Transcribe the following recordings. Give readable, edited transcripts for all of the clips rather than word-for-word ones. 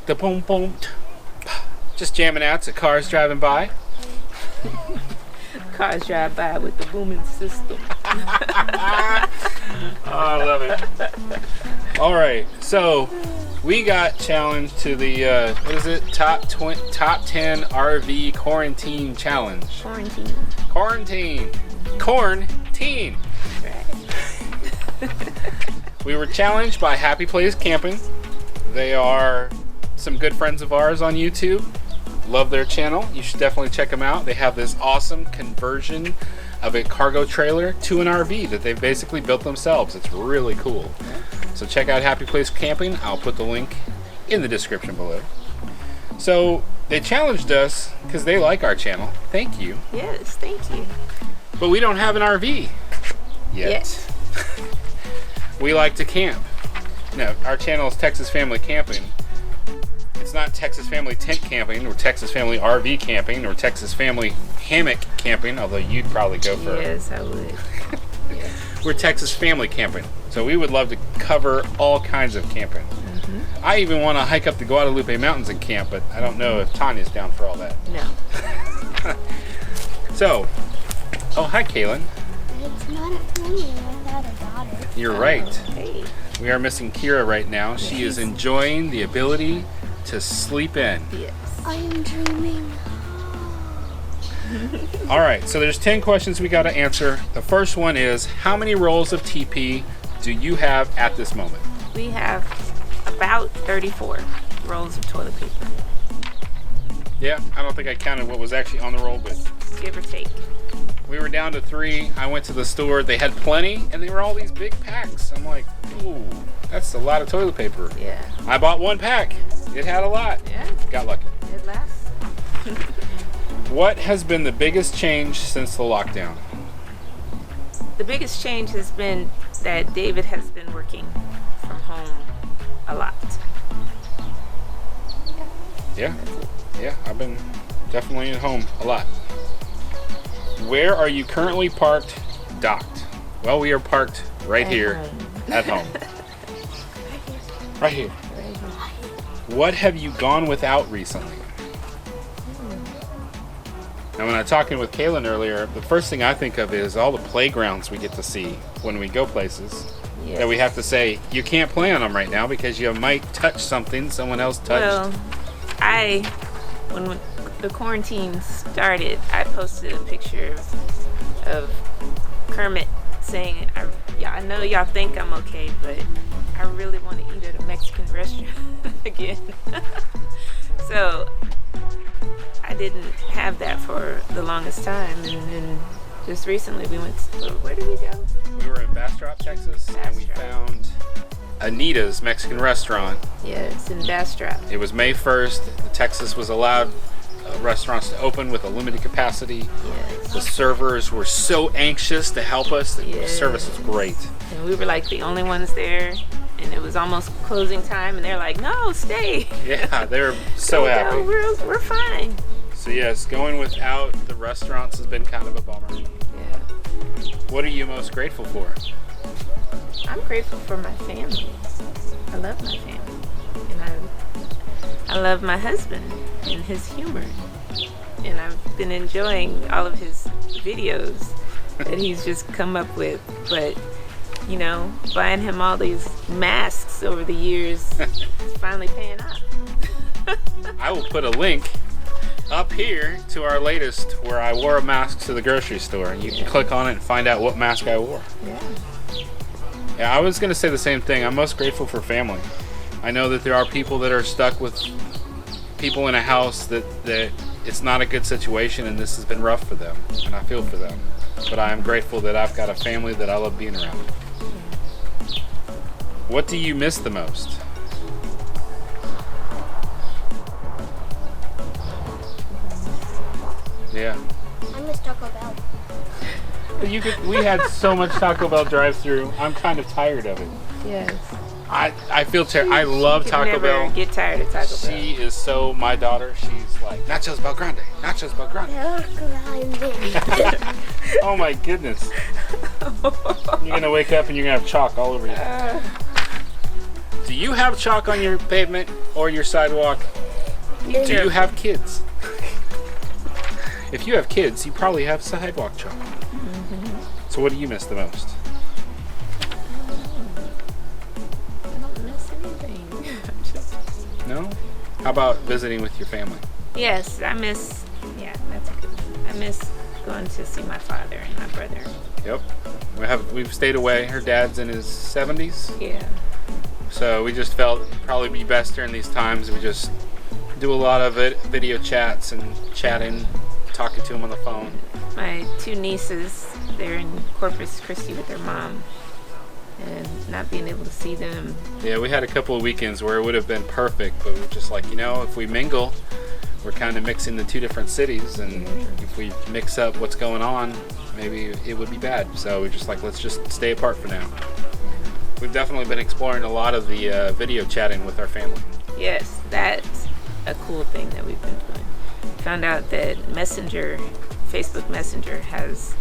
the boom boom. Just jamming out to cars driving by. Cars drive by with the booming system. Oh, I love it. All right, so we got challenged to the what is it? Top 10 RV quarantine challenge. Quarantine. Right. We were challenged by Happy Place Camping. They are some good friends of ours on YouTube. Love their channel. You should definitely check them out. They have this awesome conversion of a cargo trailer to an RV that they've basically built themselves. It's really cool. So check out Happy Place Camping. I'll put the link in the description below. So they challenged us because they like our channel. Thank you. Yes, thank you. But we don't have an RV yet. We like to camp. No, our channel is Texas Family Camping. It's not Texas Family Tent Camping or Texas Family RV Camping or Texas Family Hammock Camping, although you'd probably go for it. Yes, I would. Yeah. We're Texas Family Camping, so we would love to cover all kinds of camping. Mm-hmm. I even want to hike up the Guadalupe Mountains and camp, but I don't know if Tanya's down for all that. No. So, oh, hi, Kaylin. It's not funny without a daughter. You're right. Hey. We are missing Kira right now. She is enjoying the ability to sleep in. Yes. I am dreaming. All right, so there's 10 questions we got to answer. The first one is, how many rolls of TP do you have at this moment? We have about 34 rolls of toilet paper, Yeah, I don't think I counted what was actually on the roll, but give or take. we were down to 3. I went to the store. They had plenty, and they were all these big packs. I'm like, ooh, that's a lot of toilet paper. Yeah. I bought 1 pack. It had a lot. Yeah. Got lucky. It lasts. What has been the biggest change since the lockdown? The biggest change has been that David has been working from home a lot. Yeah, I've been definitely at home a lot. Where are you currently parked, docked? Well, we are parked right At here home. at home. Right here. Right here. What have you gone without recently? Now, when I was talking with Kaylin earlier, the first thing I think of is all the playgrounds we get to see when we go places. Yes. That we have to say, you can't play on them right now because you might touch something someone else touched. Well, when the quarantine started, I posted a picture of Kermit saying, I know y'all think I'm okay, but I really want to eat at a Mexican restaurant again. So I didn't have that for the longest time, and then just recently we went to, where did we go? We were in Bastrop, Texas, and we found Anita's Mexican restaurant. Yeah, it's in Bastrop. It was May 1st. Texas was allowed restaurants to open with a limited capacity. Yes. The servers were so anxious to help us. The Yes. service was great. And we were like the only ones there, and it was almost closing time, and they're like, no, stay. Yeah, they were so Go, happy. we're fine. So yes, going without the restaurants has been kind of a bummer. Yeah. What are you most grateful for? I'm grateful for my family. I love my family. And I love my husband and his humor. And I've been enjoying all of his videos that he's just come up with. But, you know, buying him all these masks over the years is finally paying off. I will put a link up here to our latest where I wore a mask to the grocery store. You can click on it and find out what mask I wore. Yeah. Yeah, I was going to say the same thing. I'm most grateful for family. I know that there are people that are stuck with people in a house that it's not a good situation, and this has been rough for them, and I feel for them. But I am grateful that I've got a family that I love being around. What do you miss the most? Yeah. I miss Taco Bell. We had so much Taco Bell drive-through. I'm kind of tired of it. Yes. I feel terrible. I love You Taco never Bell. get tired of Taco Bell. She is so, my daughter, she's like, nachos Bel Grande, nachos Bel Grande. Oh my goodness. You're going to wake up and you're going to have chalk all over you. Do you have chalk on your pavement or your sidewalk? Do you have kids? If you have kids, you probably have sidewalk chalk. So what do you miss the most? I don't miss anything. No? How about visiting with your family? Yes, I miss. Yeah, that's a good one. I miss going to see my father and my brother. Yep. We've stayed away. Her dad's in his 70s. Yeah. So we just felt it'd probably be best during these times. We just do a lot of it, video chats and chatting, talking to him on the phone. My two nieces, they're in Corpus Christi with their mom, and not being able to see them. Yeah, we had a couple of weekends where it would have been perfect, but we're just like, if we mingle, we're kind of mixing the two different cities, and if we mix up what's going on, maybe it would be bad. So we're just like, let's just stay apart for now. We've definitely been exploring a lot of the video chatting with our family. Yes, that's a cool thing that we've been doing. Found out that Facebook Messenger has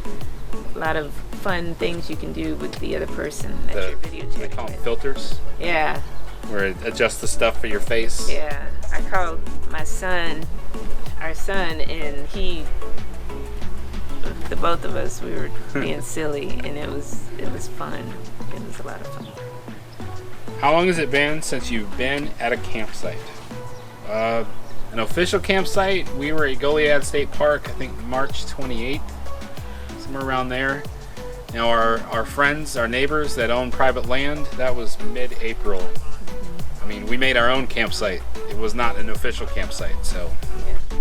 a lot of fun things you can do with the other person that you're video chatting They call them with. filters, Yeah, where it adjusts the stuff for your face. yeah. I called our son, and the both of us, we were being silly, and it was fun. It was a lot of fun. How long has it been since you've been at a campsite? An official campsite, we were at Goliad State Park, I think March 28th, somewhere around there. Now our friends, our neighbors that own private land, that was mid-April. I mean, we made our own campsite. It was not an official campsite, so Yeah.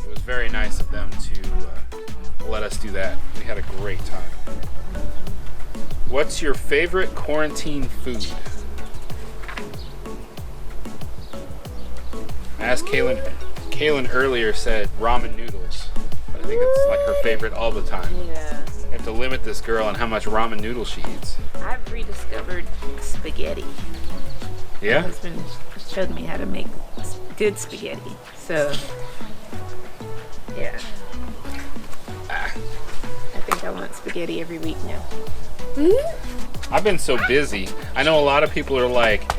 it was very nice of them to let us do that. We had a great time. What's your favorite quarantine food? I asked Kaylin. Kaylin earlier said ramen noodles, but I think it's like her favorite all the time. Yeah. You have to limit this girl on how much ramen noodles she eats. I've rediscovered spaghetti. My Yeah? husband showed me how to make good spaghetti. So, yeah. I think I want spaghetti every week now. I've been so busy. I know a lot of people are like,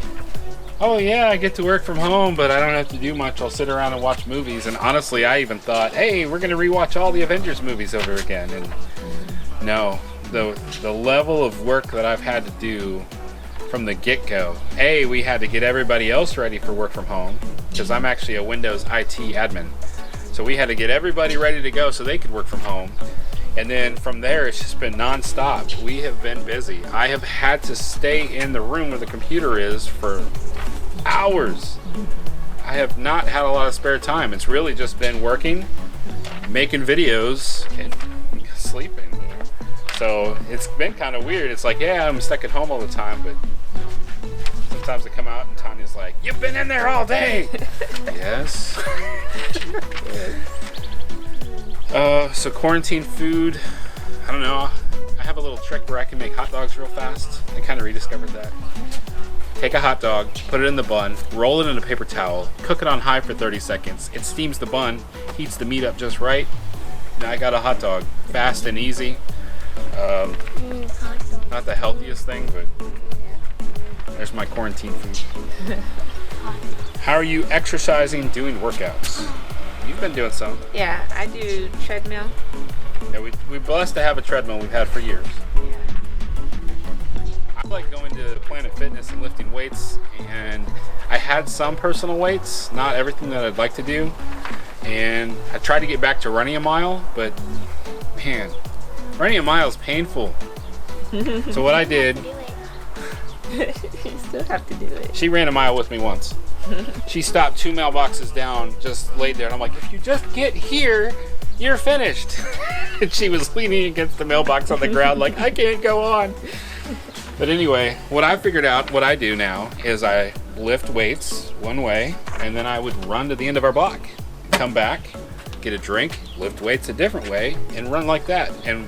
oh yeah, I get to work from home, but I don't have to do much. I'll sit around and watch movies. And honestly, I even thought, hey, we're going to rewatch all the Avengers movies over again. And no, the level of work that I've had to do from the get-go. We had to get everybody else ready for work from home, because I'm actually a Windows IT admin. So we had to get everybody ready to go so they could work from home. And then from there, it's just been nonstop. We have been busy. I have had to stay in the room where the computer is for hours. I have not had a lot of spare time. It's really just been working, making videos, and sleeping. So it's been kind of weird. It's like, yeah, I'm stuck at home all the time, but sometimes I come out and Tanya's like, you've been in there all day. Yes. So quarantine food, I don't know. I have a little trick where I can make hot dogs real fast. I kind of rediscovered that. Take a hot dog, put it in the bun, roll it in a paper towel, cook it on high for 30 seconds. It steams the bun, heats the meat up just right. Now I got a hot dog. Fast and easy. Hot dog. Not the healthiest thing, but there's my quarantine food. How are you exercising, doing workouts? You've been doing some. Yeah, I do treadmill. Yeah, we're blessed to have a treadmill we've had for years. Yeah. I like going to Planet Fitness and lifting weights, and I had some personal weights, not everything that I'd like to do. And I tried to get back to running a mile, but man, running a mile is painful. So what I did, Do it. You still have to do it. she ran a mile with me once. She stopped 2 mailboxes down, just laid there, and I'm like, if you just get here, you're finished. And she was leaning against the mailbox on the ground like, I can't go on. But anyway, what I figured out, what I do now, is I lift weights one way, and then I would run to the end of our block, come back, get a drink, lift weights a different way, and run like that. And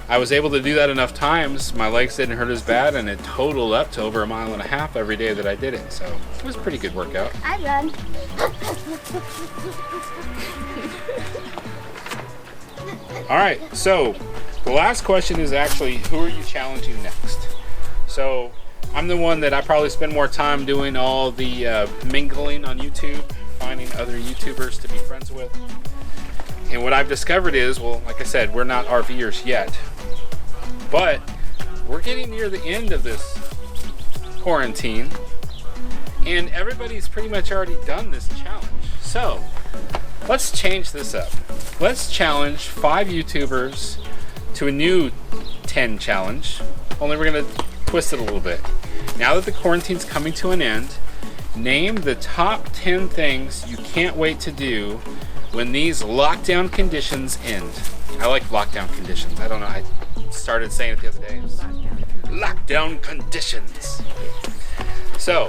I was able to do that enough times, my legs didn't hurt as bad, and it totaled up to over 1.5 miles every day that I did it. So it was a pretty good workout. I run. All right, so the last question is actually, who are you challenging next? So I'm the one that I probably spend more time doing all the mingling on YouTube, finding other YouTubers to be friends with. And what I've discovered is, well, like I said, we're not RVers yet, but we're getting near the end of this quarantine, and everybody's pretty much already done this challenge. So let's change this up. Let's challenge 5 YouTubers to a new 10 challenge, only we're going to twist it a little bit. Now that the quarantine's coming to an end, name the top 10 things you can't wait to do when these lockdown conditions end. I like lockdown conditions. I don't know. I started saying it the other day. Lockdown conditions. So,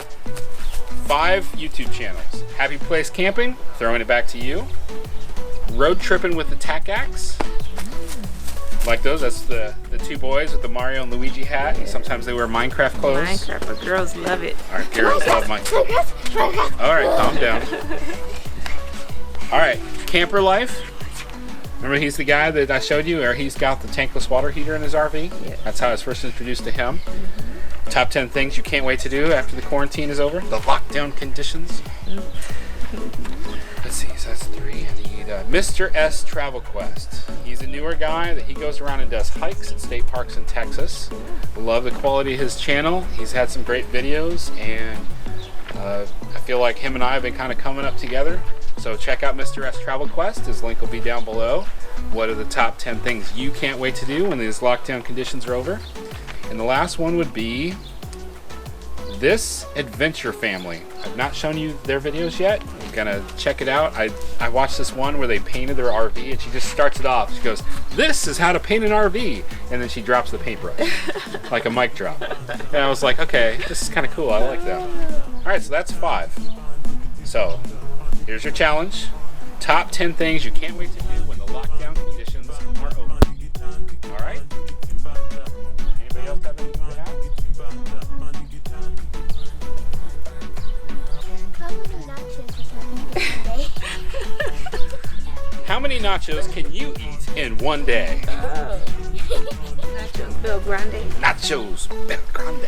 5 YouTube channels. Happy Place Camping, throwing it back to you. Road Tripping with the Tac-Axe. Like those, that's the 2 boys with the Mario and Luigi hat. Yeah. Sometimes they wear Minecraft clothes. Minecraft, but girls love it. Alright, girls love Minecraft. Alright, calm down. Alright, Camper Life. Remember, he's the guy that I showed you, or he's got the tankless water heater in his RV? Yeah. That's how I was first introduced to him. Top 10 things you can't wait to do after the quarantine is over. The lockdown conditions. Let's see, so that's 3. I need Mr. S Travel Quest. He's a newer guy that he goes around and does hikes at state parks in Texas. Love the quality of his channel. He's had some great videos, and I feel like him and I have been kind of coming up together. So check out Mr. S Travel Quest. His link will be down below. What are the top 10 things you can't wait to do when these lockdown conditions are over? And the last one would be This Adventure Family. I've not shown you their videos yet. I'm gonna check it out. I watched this one where they painted their RV, and she just starts it off. She goes, "This is how to paint an RV," and then she drops the paintbrush like a mic drop. And I was like, okay, this is kind of cool. I like that. All right, so that's 5. So here's your challenge. Top 10 things you can't wait to do when the lockdown conditions are over. All right? Anybody else have anything to add? How many nachos can you eat in one day? Oh. Nachos Bel Grande. Nachos Bel Grande.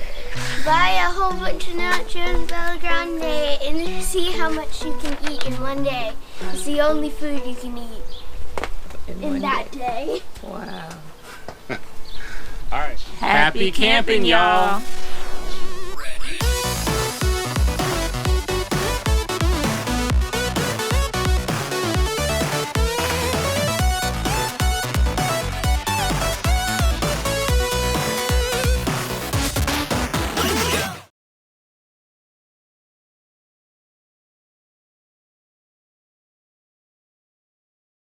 Buy a whole bunch of nachos Bel Grande and see how much you can eat in one day. It's the only food you can eat in that day. Wow. All right. Happy camping, y'all.